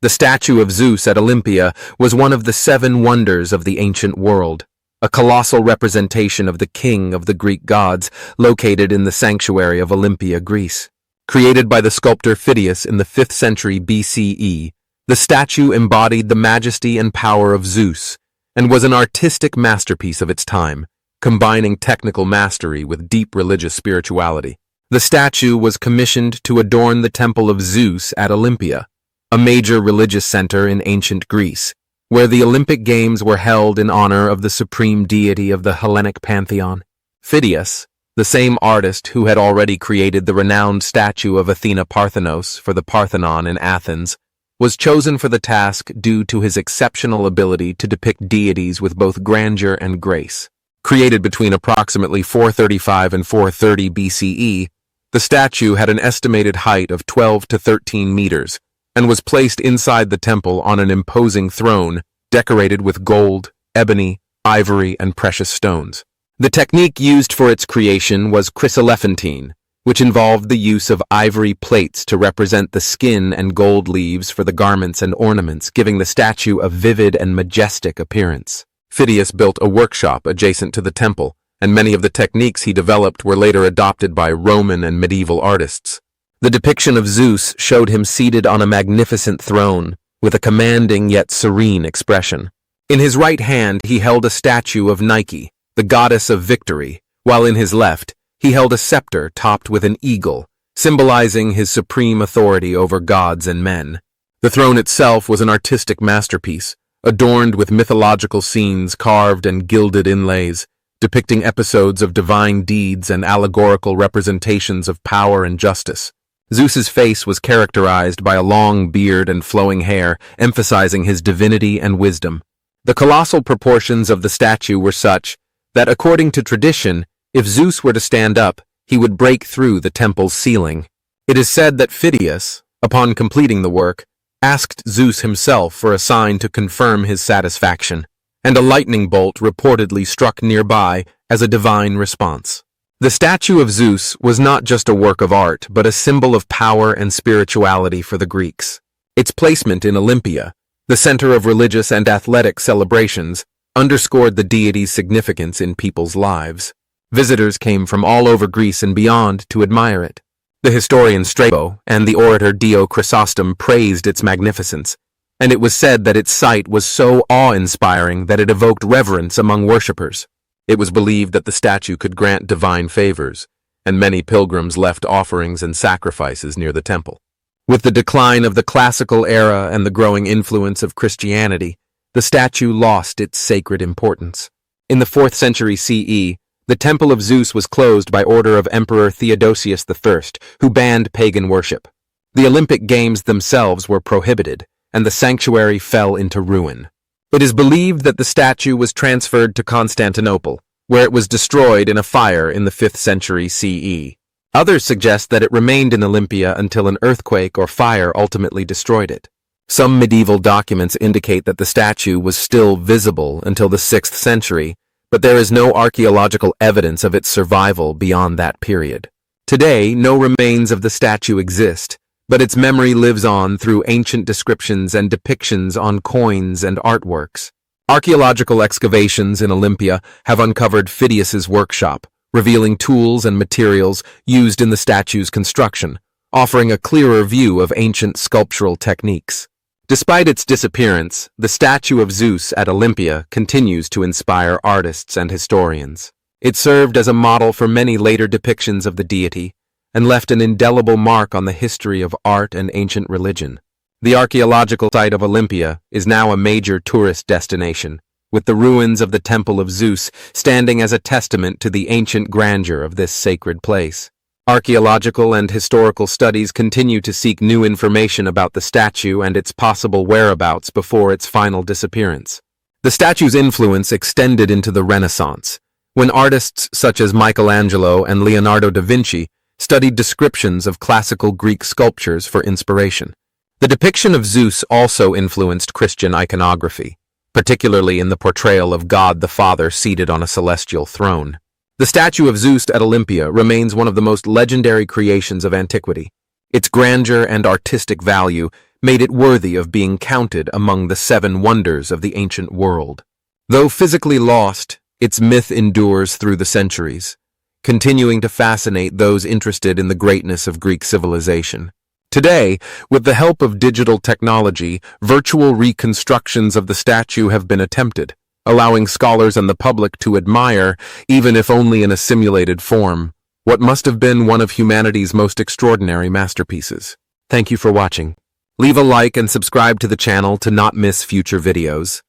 The statue of Zeus at Olympia was one of the seven wonders of the ancient world, a colossal representation of the king of the Greek gods located in the sanctuary of Olympia, Greece. Created by the sculptor Phidias in the 5th century BCE, the statue embodied the majesty and power of Zeus and was an artistic masterpiece of its time, combining technical mastery with deep religious spirituality. The statue was commissioned to adorn the Temple of Zeus at Olympia, a major religious center in ancient Greece, where the Olympic Games were held in honor of the supreme deity of the Hellenic pantheon. Phidias, the same artist who had already created the renowned statue of Athena Parthenos for the Parthenon in Athens, was chosen for the task due to his exceptional ability to depict deities with both grandeur and grace. Created between approximately 435 and 430 BCE, the statue had an estimated height of 12 to 13 meters and was placed inside the temple on an imposing throne decorated with gold, ebony, ivory, and precious stones. The technique used for its creation was Chryselephantine, which involved the use of ivory plates to represent the skin and gold leaves for the garments and ornaments, giving the statue a vivid and majestic appearance. Phidias built a workshop adjacent to the temple, and many of the techniques he developed were later adopted by Roman and medieval artists. The depiction of Zeus showed him seated on a magnificent throne, with a commanding yet serene expression. In his right hand he held a statue of Nike, the goddess of victory, while in his left he held a scepter topped with an eagle, symbolizing his supreme authority over gods and men. The throne itself was an artistic masterpiece, adorned with mythological scenes carved and gilded inlays, depicting episodes of divine deeds and allegorical representations of power and justice. Zeus's face was characterized by a long beard and flowing hair, emphasizing his divinity and wisdom. The colossal proportions of the statue were such that, according to tradition, if Zeus were to stand up, he would break through the temple's ceiling. It is said that Phidias, upon completing the work, asked Zeus himself for a sign to confirm his satisfaction, and a lightning bolt reportedly struck nearby as a divine response. The statue of Zeus was not just a work of art, but a symbol of power and spirituality for the Greeks. Its placement in Olympia, the center of religious and athletic celebrations, underscored the deity's significance in people's lives. Visitors came from all over Greece and beyond to admire it. The historian Strabo and the orator Dio Chrysostom praised its magnificence, and it was said that its sight was so awe-inspiring that it evoked reverence among worshippers. It was believed that the statue could grant divine favors, and many pilgrims left offerings and sacrifices near the temple. With the decline of the classical era and the growing influence of Christianity, the statue lost its sacred importance. In the 4th century CE, the Temple of Zeus was closed by order of Emperor Theodosius I, who banned pagan worship. The Olympic Games themselves were prohibited, and the sanctuary fell into ruin. It is believed that the statue was transferred to Constantinople, where it was destroyed in a fire in the 5th century CE. Others suggest that it remained in Olympia until an earthquake or fire ultimately destroyed it. Some medieval documents indicate that the statue was still visible until the 6th century, but there is no archaeological evidence of its survival beyond that period. Today, no remains of the statue exist, but its memory lives on through ancient descriptions and depictions on coins and artworks. Archaeological excavations in Olympia have uncovered Phidias's workshop, revealing tools and materials used in the statue's construction, offering a clearer view of ancient sculptural techniques. Despite its disappearance, the statue of Zeus at Olympia continues to inspire artists and historians. It served as a model for many later depictions of the deity and left an indelible mark on the history of art and ancient religion. The archaeological site of Olympia is now a major tourist destination, with the ruins of the Temple of Zeus standing as a testament to the ancient grandeur of this sacred place. Archaeological and historical studies continue to seek new information about the statue and its possible whereabouts before its final disappearance. The statue's influence extended into the Renaissance, when artists such as Michelangelo and Leonardo da Vinci studied descriptions of classical Greek sculptures for inspiration. The depiction of Zeus also influenced Christian iconography, particularly in the portrayal of God the Father seated on a celestial throne. The statue of Zeus at Olympia remains one of the most legendary creations of antiquity. Its grandeur and artistic value made it worthy of being counted among the 7 wonders of the ancient world. Though physically lost, its myth endures through the centuries, continuing to fascinate those interested in the greatness of Greek civilization. Today, with the help of digital technology, virtual reconstructions of the statue have been attempted, allowing scholars and the public to admire, even if only in a simulated form, what must have been one of humanity's most extraordinary masterpieces. Thank you for watching. Leave a like and subscribe to the channel to not miss future videos.